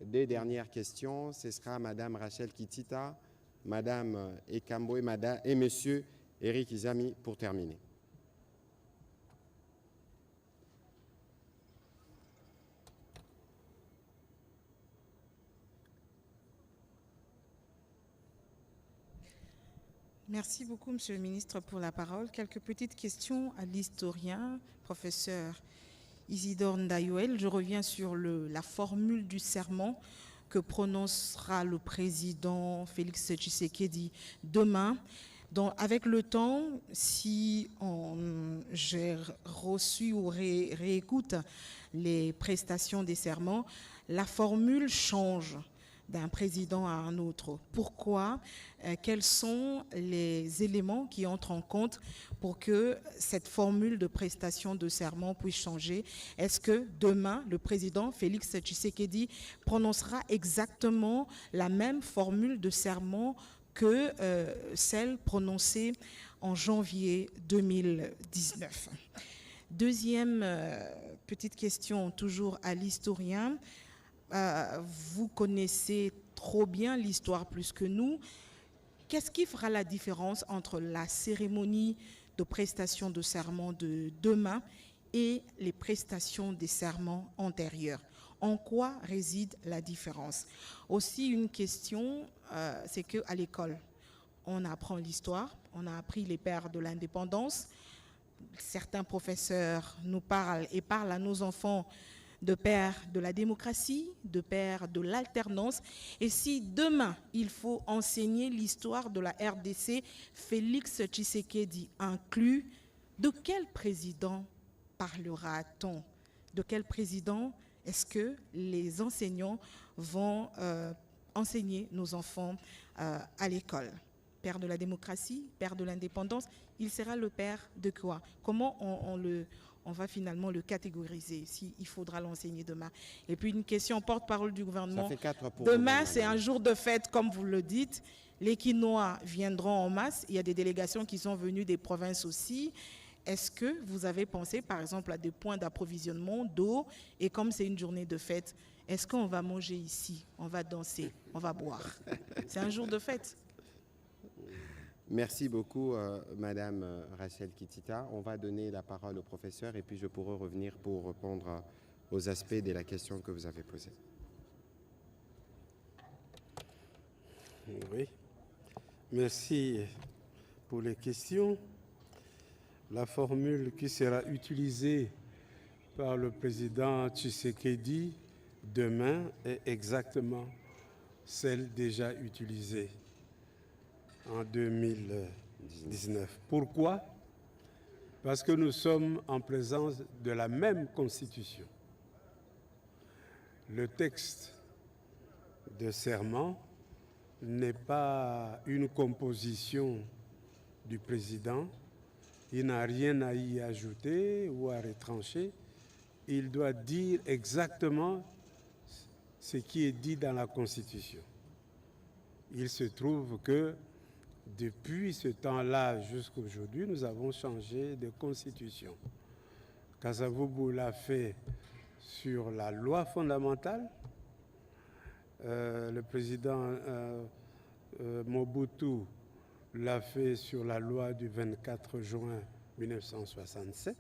des dernières questions. Ce sera Madame Rachel Kitita, Madame Ekambo et Monsieur Eric Izami pour terminer. Merci beaucoup, Monsieur le Ministre, pour la parole. Quelques petites questions à l'historien, professeur Isidore Ndayouel. Je reviens sur la formule du serment que prononcera le président Félix Tshisekedi demain. Donc, avec le temps, si j'ai reçu ou réécoute les prestations des serments, la formule change d'un président à un autre. Pourquoi? Quels sont les éléments qui entrent en compte pour que cette formule de prestation de serment puisse changer? Est-ce que demain, le président Félix Tshisekedi prononcera exactement la même formule de serment que celle prononcée en janvier 2019? Deuxième petite question, toujours à l'historien. Vous connaissez trop bien l'histoire plus que nous. Qu'est-ce qui fera la différence entre la cérémonie de prestation de serment de demain et les prestations des serments antérieurs? En quoi réside la différence? Aussi une question, c'est qu'à l'école, on apprend l'histoire, on a appris les pères de l'indépendance. Certains professeurs nous parlent et parlent à nos enfants de père de la démocratie, de père de l'alternance. Et si demain, il faut enseigner l'histoire de la RDC, Félix Tshisekedi inclus, de quel président parlera-t-on? De quel président est-ce que les enseignants vont enseigner nos enfants à l'école? Père de la démocratie, père de l'indépendance, il sera le père de quoi? Comment on va finalement le catégoriser s'il faudra l'enseigner demain? Et puis une question porte-parole du gouvernement. Demain, c'est un jour de fête, comme vous le dites. Les Quinois viendront en masse. Il y a des délégations qui sont venues des provinces aussi. Est-ce que vous avez pensé, par exemple, à des points d'approvisionnement d'eau? Et comme c'est une journée de fête, est-ce qu'on va manger ici? On va danser? On va boire? C'est un jour de fête. Merci beaucoup, Madame Rachel Kitita. On va donner la parole au professeur et puis je pourrai revenir pour répondre aux aspects de la question que vous avez posée. Oui, merci pour les questions. La formule qui sera utilisée par le président Tshisekedi demain est exactement celle déjà utilisée en 2019. Pourquoi? Parce que nous sommes en présence de la même Constitution. Le texte de serment n'est pas une composition du président. Il n'a rien à y ajouter ou à retrancher. Il doit dire exactement ce qui est dit dans la Constitution. Il se trouve que depuis ce temps-là jusqu'à aujourd'hui, nous avons changé de constitution. Kasavubu l'a fait sur la loi fondamentale. Le président Mobutu l'a fait sur la loi du 24 juin 1967.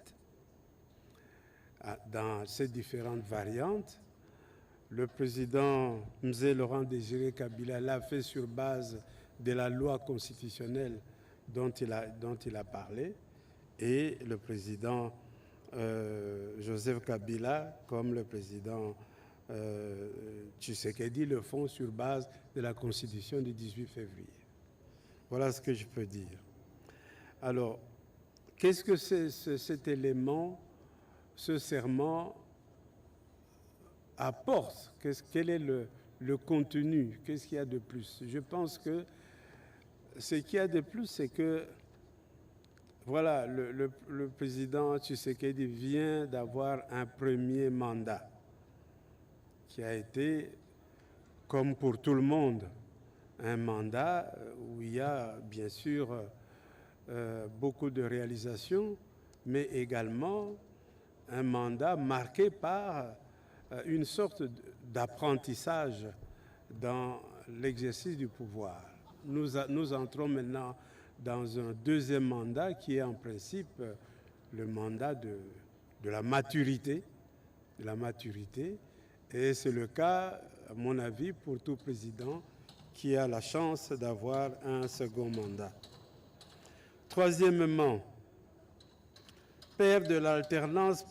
Dans ces différentes variantes, le président Mzee Laurent Désiré Kabila l'a fait sur base de la loi constitutionnelle dont il a parlé, et le président Joseph Kabila, comme le président Tshisekedi, le font sur base de la Constitution du 18 février. Voilà ce que je peux dire. Alors, qu'est-ce que c'est cet élément, ce serment apporte? Quel est le contenu. Qu'est-ce qu'il y a de plus? Je pense que ce qu'il y a de plus, c'est que voilà, le président Tshisekedi vient d'avoir un premier mandat qui a été, comme pour tout le monde, un mandat où il y a bien sûr beaucoup de réalisations, mais également un mandat marqué par une sorte d'apprentissage dans l'exercice du pouvoir. Nous entrons maintenant dans un deuxième mandat qui est en principe le mandat de la maturité. Et c'est le cas, à mon avis, pour tout président qui a la chance d'avoir un second mandat. Troisièmement, père de l'alternance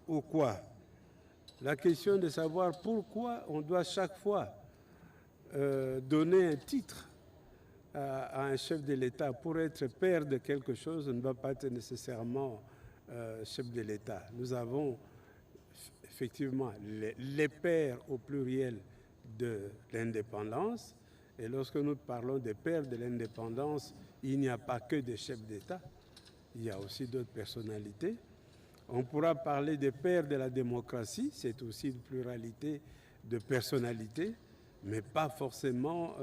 ou quoi? La question de savoir pourquoi on doit chaque fois donner un titre à un chef de l'État. Pour être père de quelque chose, on ne va pas être nécessairement chef de l'État. Nous avons effectivement les pères au pluriel de l'indépendance. Et lorsque nous parlons des pères de l'indépendance, il n'y a pas que des chefs d'État. Il y a aussi d'autres personnalités. On pourra parler des pères de la démocratie, c'est aussi une pluralité de personnalités, mais pas forcément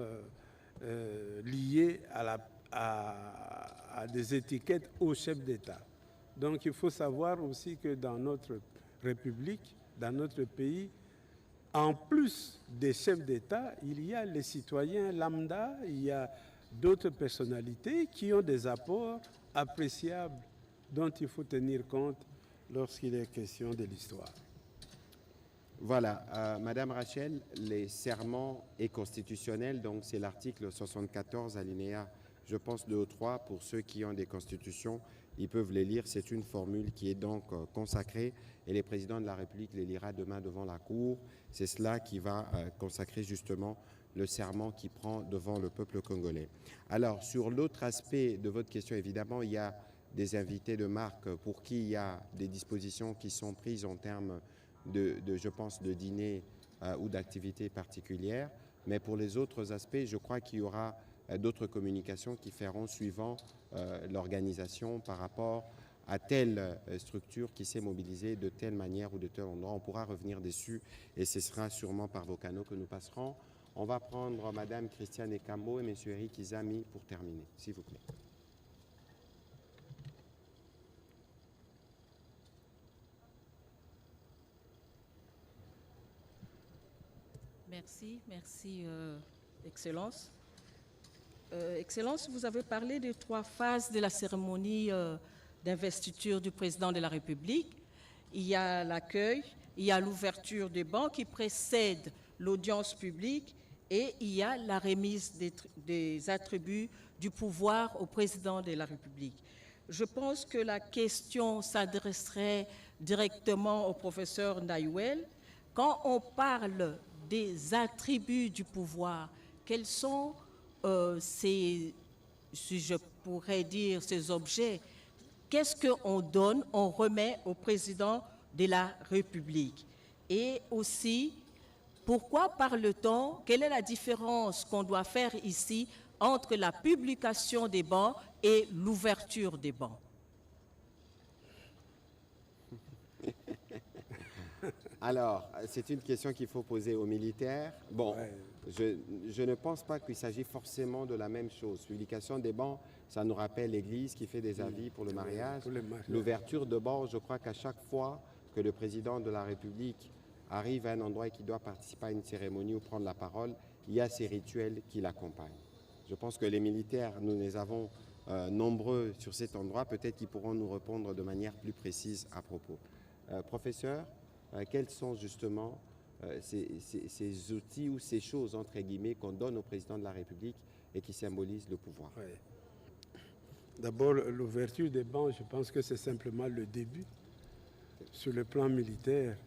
liées à des étiquettes aux chefs d'État. Donc il faut savoir aussi que dans notre République, dans notre pays, en plus des chefs d'État, il y a les citoyens lambda, il y a d'autres personnalités qui ont des apports appréciables dont il faut tenir compte lorsqu'il est question de l'histoire. Voilà, Madame Rachel, les serments est constitutionnel, donc c'est l'article 74 alinéa, je pense 2 ou 3, pour ceux qui ont des constitutions, ils peuvent les lire, c'est une formule qui est donc consacrée et le président de la République les lira demain devant la Cour. C'est cela qui va consacrer justement le serment qu'il prend devant le peuple congolais. Alors, sur l'autre aspect de votre question, évidemment, il y a des invités de marque pour qui il y a des dispositions qui sont prises en termes je pense, de dîner ou d'activités particulières. Mais pour les autres aspects, je crois qu'il y aura d'autres communications qui feront suivant l'organisation par rapport à telle structure qui s'est mobilisée de telle manière ou de tel endroit. On pourra revenir dessus et ce sera sûrement par vos canaux que nous passerons. On va prendre Madame Christiane Ekambo et Monsieur Eric Izami pour terminer, s'il vous plaît. Merci, Excellence. Excellence, vous avez parlé des 3 phases de la cérémonie d'investiture du président de la République. Il y a l'accueil, il y a l'ouverture des bancs qui précède l'audience publique et il y a la remise des attributs du pouvoir au président de la République. Je pense que la question s'adresserait directement au professeur Ndayouel. Quand on parle des attributs du pouvoir, quels sont si je pourrais dire, ces objets? Qu'est-ce qu'on donne, on remet au président de la République? Et aussi, pourquoi parle-t-on, quelle est la différence qu'on doit faire ici entre la publication des bancs et l'ouverture des bancs? Alors, c'est une question qu'il faut poser aux militaires. Bon, je ne pense pas qu'il s'agit forcément de la même chose. Publication des bancs, ça nous rappelle l'Église qui fait des avis pour le mariage. L'ouverture de bancs, je crois qu'à chaque fois que le président de la République arrive à un endroit et qu'il doit participer à une cérémonie ou prendre la parole, il y a ces rituels qui l'accompagnent. Je pense que les militaires, nous les avons nombreux sur cet endroit. Peut-être qu'ils pourront nous répondre de manière plus précise à propos. Professeur, quels sont justement ces outils ou ces choses, entre guillemets, qu'on donne au président de la République et qui symbolisent le pouvoir? D'abord, l'ouverture des bancs, je pense que c'est simplement le début. Sur le plan militaire,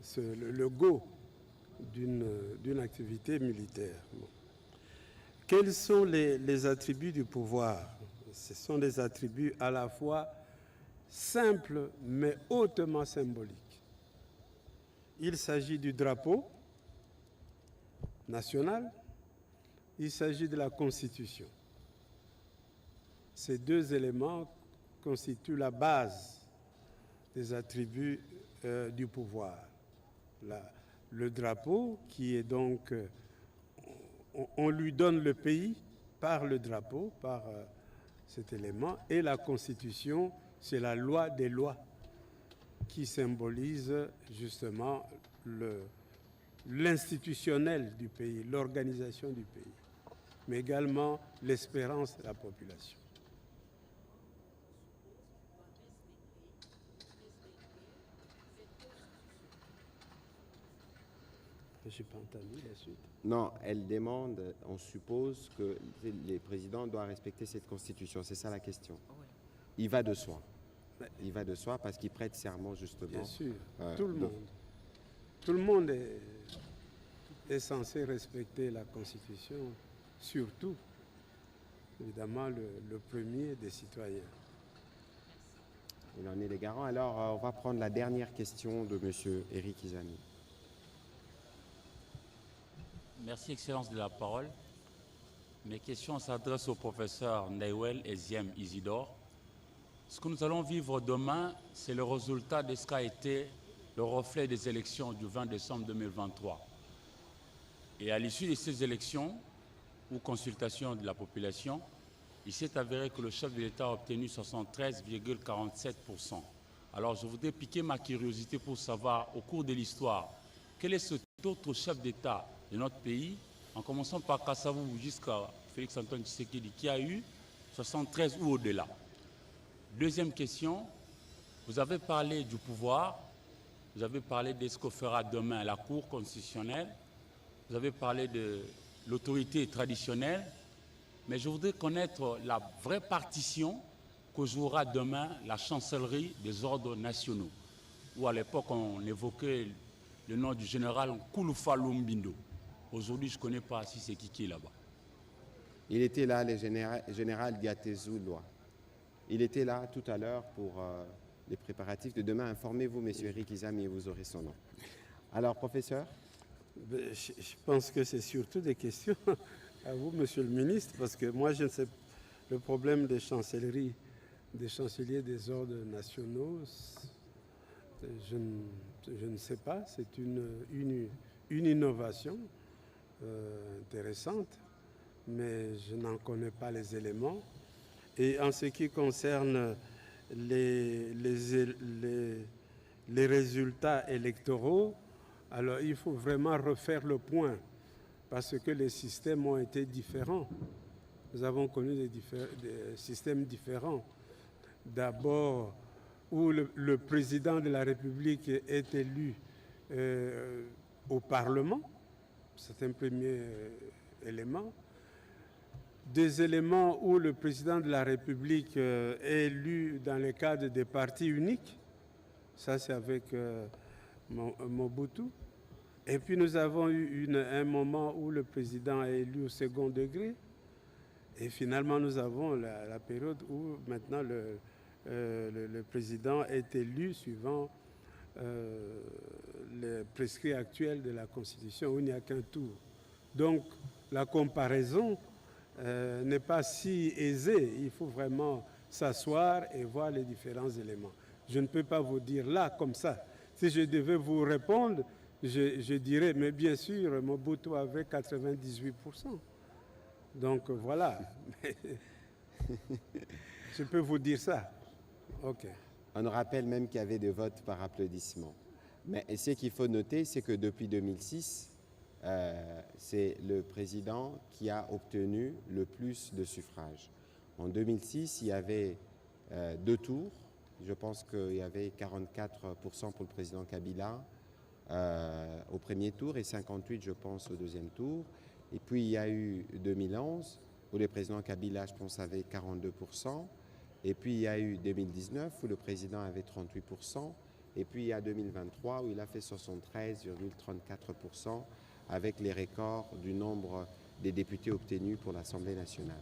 c'est le go d'une activité militaire. Bon. Quels sont les attributs du pouvoir? Ce sont des attributs à la fois simples mais hautement symboliques. Il s'agit du drapeau, nationale, il s'agit de la Constitution. Ces deux éléments constituent la base des attributs du pouvoir. Le drapeau, qui est donc... on lui donne le pays par le drapeau, par cet élément, et la Constitution, c'est la loi des lois qui symbolise justement l'institutionnel du pays, l'organisation du pays, mais également l'espérance de la population. Je n'ai pas entendu la suite. Non, elle demande, on suppose que les présidents doivent respecter cette constitution. C'est ça la question. Il va de soi. Il va de soi parce qu'il prête serment justement. Bien sûr, tout le monde. Tout le monde est censé respecter la constitution, surtout, évidemment, le premier des citoyens. Il en est les garants. Alors, on va prendre la dernière question de M. Éric Izami. Merci, Excellence, de la parole. Mes questions s'adressent au professeur Ndayouel Eziem Isidore. Ce que nous allons vivre demain, c'est le résultat de ce qu'a été le reflet des élections du 20 décembre 2023. Et à l'issue de ces élections, ou consultation de la population, il s'est avéré que le chef de l'État a obtenu 73,47%. Alors je voudrais piquer ma curiosité pour savoir, au cours de l'histoire, quel est cet autre chef d'État de notre pays, en commençant par Kassavou jusqu'à Félix-Antoine Tshisekedi, qui a eu 73 ou au-delà. Deuxième question, vous avez parlé du pouvoir, vous avez parlé de ce que fera demain la Cour constitutionnelle, vous avez parlé de l'autorité traditionnelle, mais je voudrais connaître la vraie partition que jouera demain la chancellerie des ordres nationaux, où à l'époque on évoquait le nom du général Kouloufa Lumbindo. Aujourd'hui, je ne connais pas si c'est qui est là-bas. Il était là, le général Diatezou Loa. Il était là tout à l'heure pour les préparatifs de demain. Informez-vous, M. Éric Izami, et vous aurez son nom. Alors, professeur? Je pense que c'est surtout des questions à vous, Monsieur le ministre, parce que moi, je ne sais le problème des chancelleries, des chanceliers des ordres nationaux. Je ne sais pas. C'est une innovation intéressante, mais je n'en connais pas les éléments. Et en ce qui concerne les résultats électoraux, alors il faut vraiment refaire le point, parce que les systèmes ont été différents. Nous avons connu des systèmes différents. D'abord, où le président de la République est élu au Parlement, c'est un premier élément. Des éléments où le président de la République est élu dans le cadre des partis uniques, ça c'est avec Mobutu. Et puis nous avons eu un moment où le président est élu au second degré. Et finalement nous avons la période où maintenant le président est élu suivant les prescrits actuels de la Constitution, où il n'y a qu'un tour. Donc la comparaison n'est pas si aisée. Il faut vraiment s'asseoir et voir les différents éléments. Je ne peux pas vous dire là, comme ça. Si je devais vous répondre, je dirais, mais bien sûr, Mobutu avait 98%. Donc voilà. Je peux vous dire ça. OK. On rappelle même qu'il y avait des votes par applaudissement. Mais ce qu'il faut noter, c'est que depuis 2006, c'est le président qui a obtenu le plus de suffrages. En 2006, il y avait 2 tours. Je pense qu'il y avait 44% pour le président Kabila au premier tour et 58%, je pense, au deuxième tour. Et puis, il y a eu 2011, où le président Kabila, je pense, avait 42%. Et puis, il y a eu 2019, où le président avait 38%. Et puis, il y a 2023, où il a fait 73,34% avec les records du nombre des députés obtenus pour l'Assemblée nationale.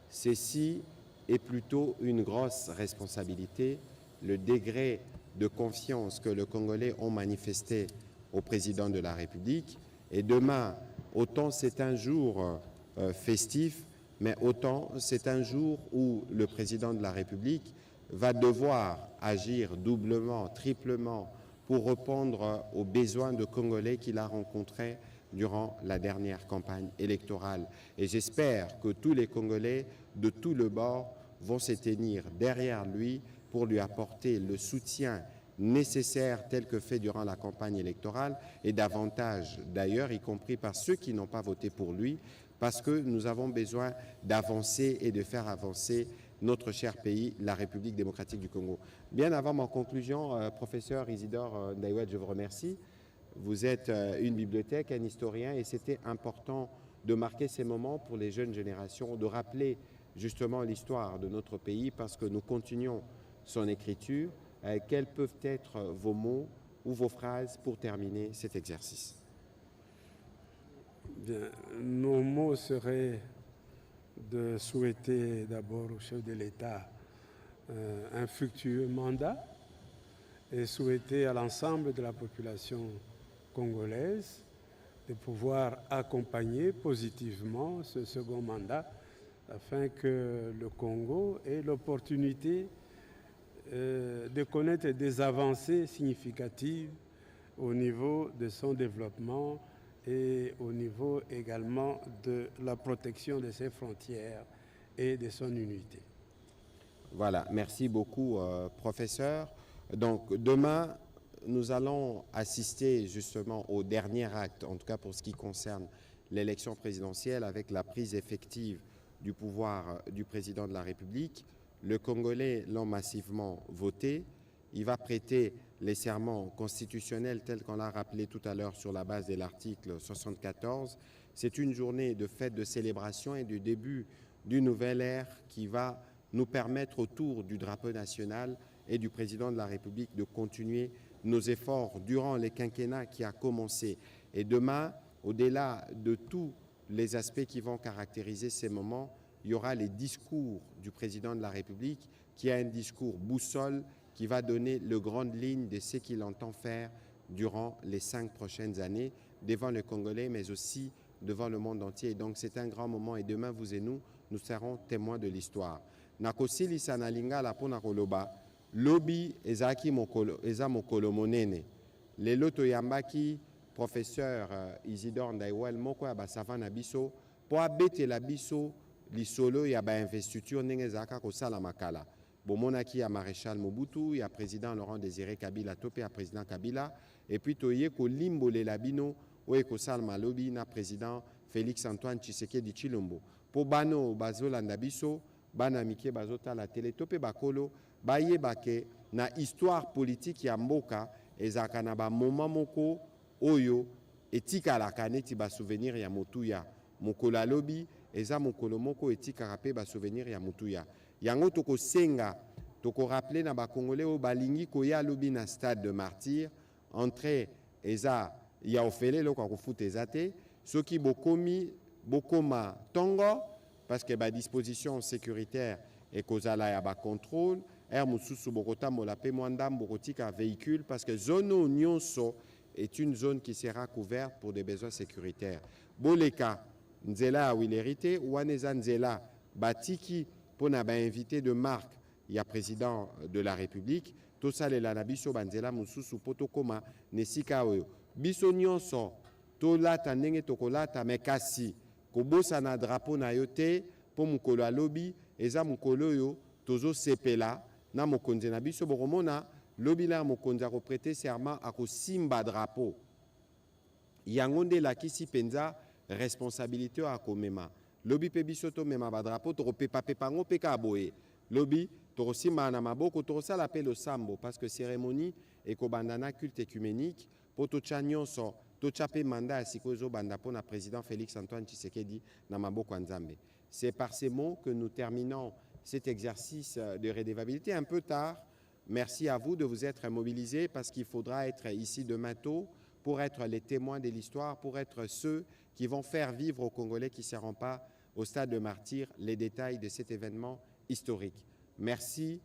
Ceci est plutôt une grosse responsabilité. Le degré de confiance que les Congolais ont manifesté au président de la République. Et demain, autant c'est un jour festif, mais autant c'est un jour où le président de la République va devoir agir doublement, triplement, pour répondre aux besoins de Congolais qu'il a rencontrés durant la dernière campagne électorale. Et j'espère que tous les Congolais de tout le bord vont se tenir derrière lui pour lui apporter le soutien nécessaire tel que fait durant la campagne électorale et davantage d'ailleurs, y compris par ceux qui n'ont pas voté pour lui, parce que nous avons besoin d'avancer et de faire avancer notre cher pays, la République démocratique du Congo. Bien avant ma conclusion, professeur Isidore Ndaïwel, je vous remercie. Vous êtes une bibliothèque, un historien, et c'était important de marquer ces moments pour les jeunes générations, de rappeler justement l'histoire de notre pays parce que nous continuons son écriture. Quels peuvent être vos mots ou vos phrases pour terminer cet exercice? Bien, nos mots seraient de souhaiter d'abord au chef de l'État un fructueux mandat et souhaiter à l'ensemble de la population congolaise de pouvoir accompagner positivement ce second mandat afin que le Congo ait l'opportunité de connaître des avancées significatives au niveau de son développement et au niveau également de la protection de ses frontières et de son unité. Voilà, merci beaucoup, professeur. Donc, demain, nous allons assister justement au dernier acte, en tout cas pour ce qui concerne l'élection présidentielle, avec la prise effective du pouvoir du président de la République. Le Congolais l'ont massivement voté. Il va prêter les serments constitutionnels tels qu'on l'a rappelé tout à l'heure sur la base de l'article 74. C'est une journée de fête, de célébration et du début d'une nouvelle ère qui va nous permettre autour du drapeau national et du président de la République de continuer nos efforts durant les quinquennats qui a commencé. Et demain, au-delà de tous les aspects qui vont caractériser ces moments, il y aura les discours du président de la République qui a un discours boussole qui va donner les grandes lignes de ce qu'il entend faire durant les 5 prochaines années devant les Congolais, mais aussi devant le monde entier. Et donc c'est un grand moment et demain, vous et nous serons témoins de l'histoire. Nakosilisa na lingala pona koloba, lobi ezaki mokolo, eza mokolo monene. Lelo toyambaki professeur Isidore Ndaïwel moko ya basava na biso, po abetela biso lisolo ya ba investiture ndenge ezalaka kosala makala. Bomonaki ya maréchal Mobutu, ya président Laurent Désiré Kabila, topé ya président Kabila, et puis toye ko limbolela bino oye kosala malobi na président Félix Antoine Tshisekedi Tshilombo. Po bano bazolanda biso, bana mike bazotala télé, topé bakolo, bayebake na histoire politique ya mboka ezalaka na ba moment moko oyo etikalaka neti ba souvenir ya motuya. Mokolo alobi eza mokolo moko etikaka pe ba souvenir ya motuya. Yango toko senga, toko rappelé na ba Congolais o balingi koya lobi na stade de martyr, entrée eza ya ofele lo kwa kufuta ezate, soki bokomi bokoma tongo parce que ba disposition sécuritaire et kozala ya ba contrôle, mususu bokota mola pe mwandam bokotika véhicule parce que zone nyonso est une zone qui sera couverte pour des besoins sécuritaires. Boleka nzela wilérité waneza nzela batiki pour na ba invité de marque, il y a président de la République, tout ça les la biso banzela mususu potokoma nesika oyo. Biso nyonso to lata ndenge tokolata mekasi kobosa na drapeau na yote po mukolo alobi eza mukolo yo tozo sepela na mokonzi na biso bokomona lobi la mokonzi a prêter serment a kosimba drapeau. Yango nde lakisi penza responsabilité a komema. Lobi pe biso to mema ba drapeau to pepa pepango peka aboye. Lobi to simba na maboko to sala pe lo sambo parce que cérémonie et kobandana culte écuménique poto chanyonso to chape mandat sikozo banda pona président Félix Antoine Tshisekedi na maboko nzambe. C'est par ces mots que nous terminons cet exercice de redevabilité un peu tard. Merci à vous de vous être mobilisés parce qu'il faudra être ici demain tôt pour être les témoins de l'histoire, pour être ceux qui vont faire vivre aux Congolais qui ne seront pas au stade de martyr les détails de cet événement historique. Merci.